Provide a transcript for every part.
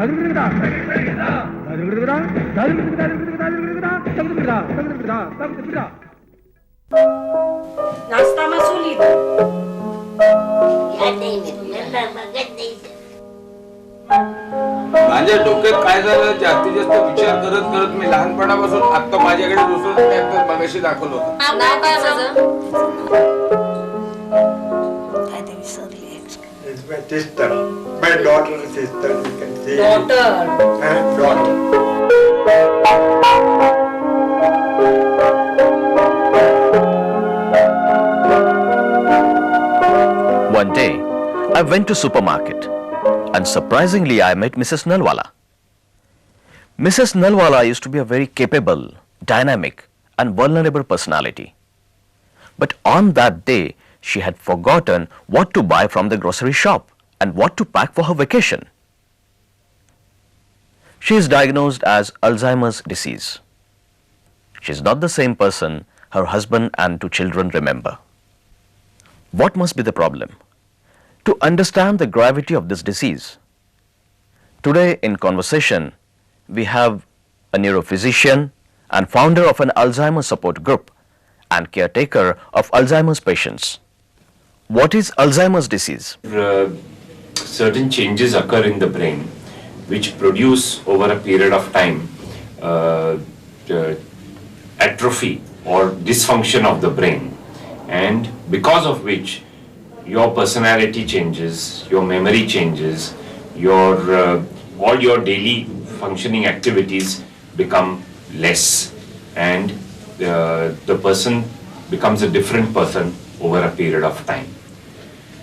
नाश्ता मसूली माझ्या डोक्यात काय झालं, जास्तीत जास्त विचार करत करत मी लहानपणापासून आता माझ्याकडे दुसरं ट्रॅक्टर मगाशी दाखवलं होतं. It's my sister, my daughter's sister. You can say daughter. Daughter. One day, I went to supermarket and surprisingly I met Mrs. Nalawade. Mrs. Nalawade used to be a very capable, dynamic and vulnerable personality. But on that day, she had forgotten what to buy from the grocery shop and what to pack for her vacation. She is diagnosed as Alzheimer's disease. She is not the same person her husband and 2 children remember. What must be the problem? To understand the gravity of this disease, today in conversation, we have a neurophysician and founder of an Alzheimer's support group and caretaker of Alzheimer's patients. What is Alzheimer's disease? Certain changes occur in the brain which produce over a period of time atrophy or dysfunction of the brain, and because of which your personality changes, your memory changes, all your daily functioning activities become less, and the person becomes a different person over a period of time.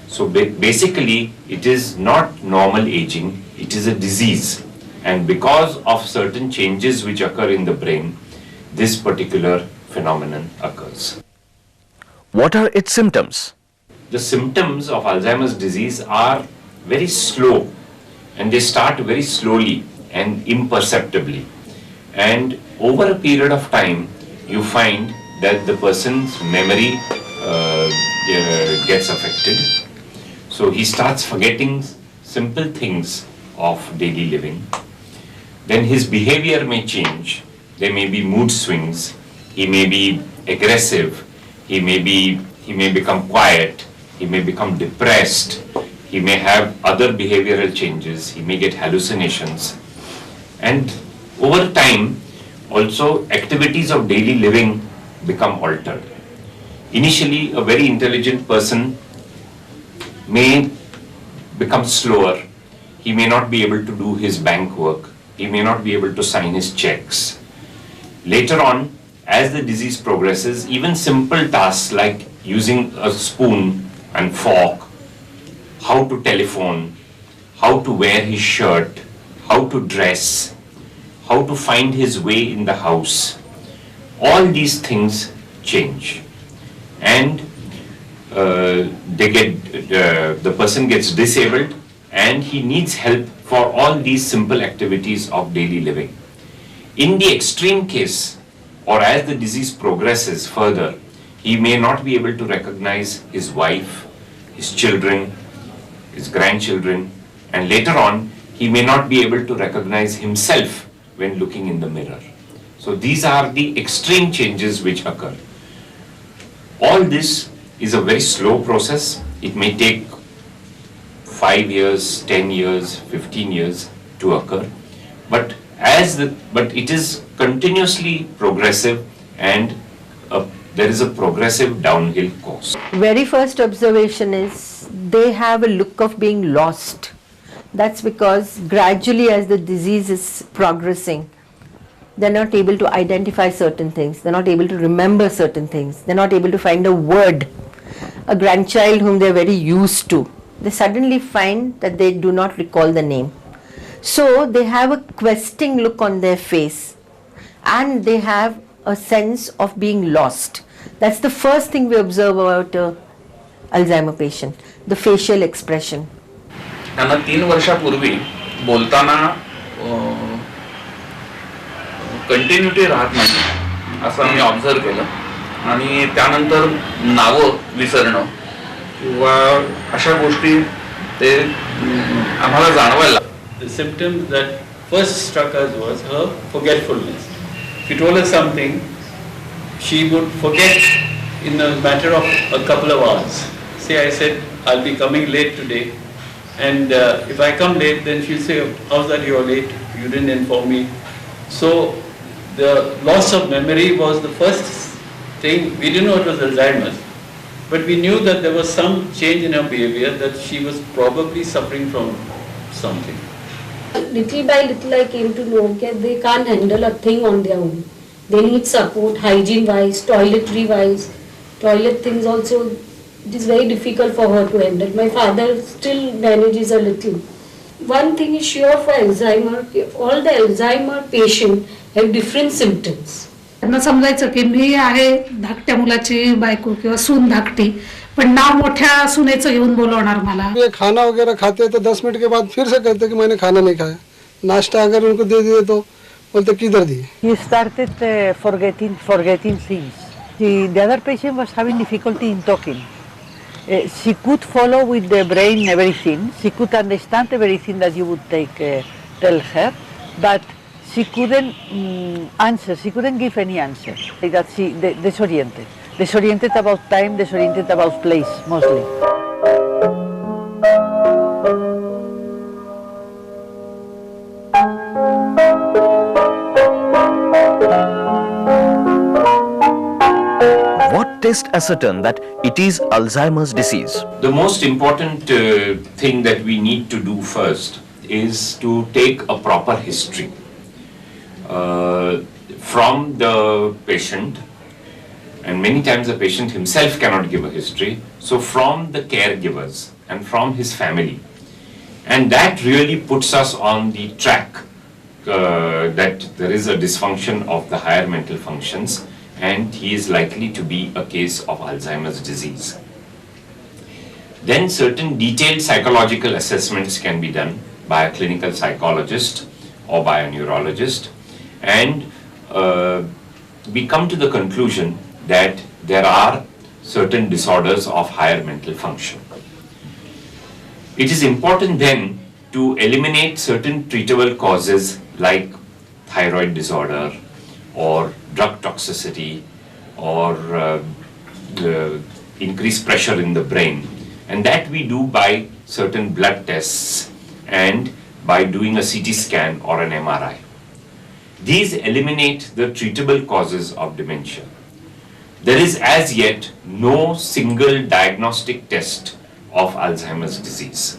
So basically, it is not normal aging, it is a disease, and because of certain changes which occur in the brain, this particular phenomenon occurs. What are its symptoms? The symptoms of Alzheimer's disease are very slow, and they start very slowly and imperceptibly, and over a period of time you find that the person's memory gets affected. So he starts forgetting simple things of daily living. Then his behavior may change. There may be mood swings. He may be aggressive. He may become quiet. He may become depressed. He may have other behavioral changes. He may get hallucinations. And over time, also activities of daily living become altered. Initially, a very intelligent person may become slower. He may not be able to do his bank work. He may not be able to sign his checks. Later on, as the disease progresses, even simple tasks like using a spoon and fork, how to telephone, how to wear his shirt, how to dress, how to find his way in the house, all these things change. And the person gets disabled and he needs help for all these simple activities of daily living. In the extreme case, or as the disease progresses further, he may not be able to recognize his wife, his children, his grandchildren, and later on he may not be able to recognize himself when looking in the mirror. So these are the extreme changes which occur. All this is a very slow process. It may take 5 years, 10 years, 15 years to occur, but it is continuously progressive, and there is a progressive downhill course. Very first observation is they have a look of being lost. That's because gradually as the disease is progressing, they're not able to identify certain things, they're not able to remember certain things, they're not able to find a word. A grandchild whom they're very used to, they suddenly find that they do not recall the name. So they have a questing look on their face and they have a sense of being lost. That's the first thing we observe about a Alzheimer patient, the facial expression. त्यांना 3 वर्षापूर्वी बोलताना continuity राहत नाही असं मी observe केलं, आणि त्यानंतर नावं विसरणं किंवा अशा गोष्टी ते आम्हाला जाणवायला. the symptoms that first struck us was her forgetfulness. If you told her something, she would forget in a matter of a couple of hours. Say I said, I'll be coming late today, and if I come late, then she'll say, how's that you're late? You didn't inform me. So the loss of memory was the first thing. We didn't know it was Alzheimer's, but we knew that there was some change in her behavior, that she was probably suffering from something. Little by little I came to know that they can't handle a thing on their own. They need support, hygiene wise, toiletry wise, toilet things also. It is very difficult for her to handle. My father still manages a little. One thing is sure for Alzheimer, all the Alzheimer patients have different symptoms. त्यांना समजायचं की मी आहे धाकट्या मुलाची बायको किंवा सून धाकटी, पण नाव मोठ्या सुनेचं घेऊन बोलवणार मला. ये खाना वगैरह खाते हैं तो 10 मिनट के बाद फिर से कहते कि मैंने खाना नहीं खाया. नाश्ता अगर उनको दे दिए तो बोलते किधर दिए. He started forgetting things. The other patient was having difficulty in talking. She could follow with the brain everything. She could understand everything that you would tell her, but she couldn't answer. She couldn't give any answer. Like that, she disoriented about time, disoriented about place, mostly. What test ascertain that it is Alzheimer's disease? The most important thing that we need to do first is to take a proper history from the patient, and many times the patient himself cannot give a history, so from the caregivers and from his family, and that really puts us on the track that there is a dysfunction of the higher mental functions and he is likely to be a case of Alzheimer's disease. Then certain detailed psychological assessments can be done by a clinical psychologist or by a neurologist, and we come to the conclusion that there are certain disorders of higher mental function. It is important then to eliminate certain treatable causes like thyroid disorder or drug toxicity or increased pressure in the brain, and that we do by certain blood tests and by doing a CT scan or an MRI. These eliminate the treatable causes of dementia. There is as yet no single diagnostic test of Alzheimer's disease.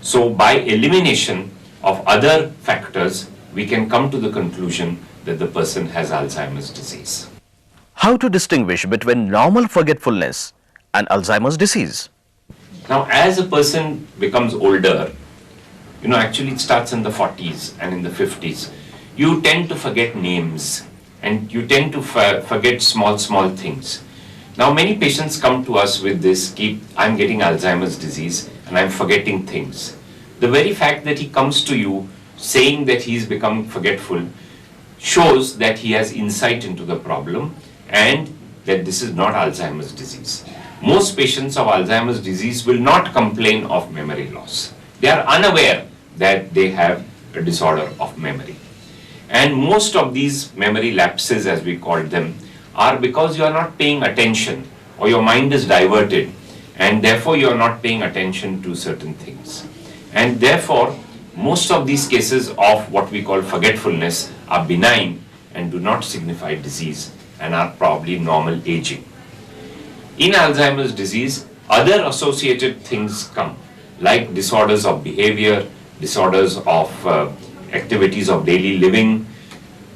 So by elimination of other factors, we can come to the conclusion that the person has Alzheimer's disease. How to distinguish between normal forgetfulness and Alzheimer's disease? Now, as a person becomes older, actually it starts in the 40s and in the 50s, you tend to forget names and you tend to forget small things. Now, many patients come to us with this, I'm getting Alzheimer's disease and I'm forgetting things. The very fact that he comes to you saying that he's become forgetful shows that he has insight into the problem and that this is not Alzheimer's disease. Most patients of Alzheimer's disease will not complain of memory loss. They are unaware that they have a disorder of memory. And most of these memory lapses, as we call them, are because you are not paying attention or your mind is diverted and therefore you are not paying attention to certain things. And therefore, most of these cases of what we call forgetfulness are benign and do not signify disease and are probably normal aging. In Alzheimer's disease, other associated things come, like disorders of behavior, disorders of activities of daily living,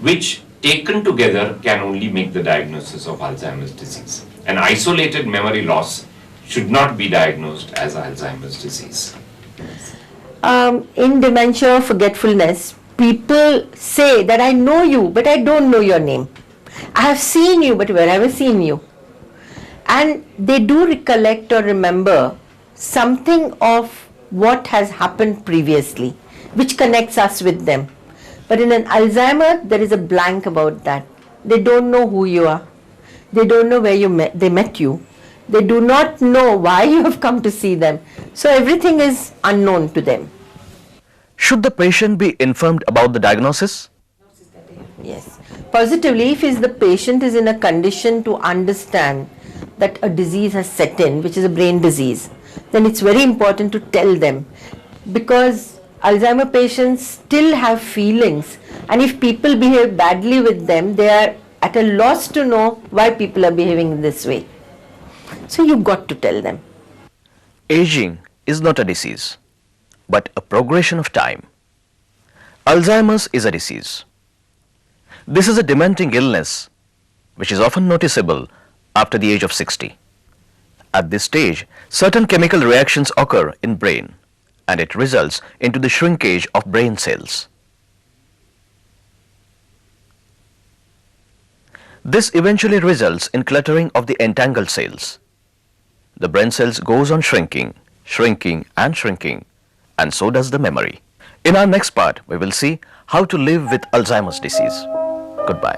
which taken together can only make the diagnosis of Alzheimer's disease. An isolated memory loss should not be diagnosed as Alzheimer's disease. In dementia or forgetfulness, people say that I know you, but I don't know your name. I have seen you, but where have I seen you? And they do recollect or remember something of what has happened previously, which connects us with them. But in an Alzheimer, there is a blank about that. They don't know who you are. They don't know where they met you. They do not know why you have come to see them. So everything is unknown to them. Should the patient be informed about the diagnosis? Yes. Positively, if the patient is in a condition to understand that a disease has set in, which is a brain disease, then it's very important to tell them, because Alzheimer patients still have feelings, and if people behave badly with them, they are at a loss to know why people are behaving in this way. So you've got to tell them. Aging is not a disease, but a progression of time. Alzheimer's is a disease. This is a dementing illness which is often noticeable after the age of 60. At this stage, certain chemical reactions occur in brain and it results into the shrinkage of brain cells. This eventually results in cluttering of the entangled cells. The brain cells goes on shrinking, shrinking and shrinking, and so does the memory. In our next part, we will see how to live with Alzheimer's disease. Goodbye.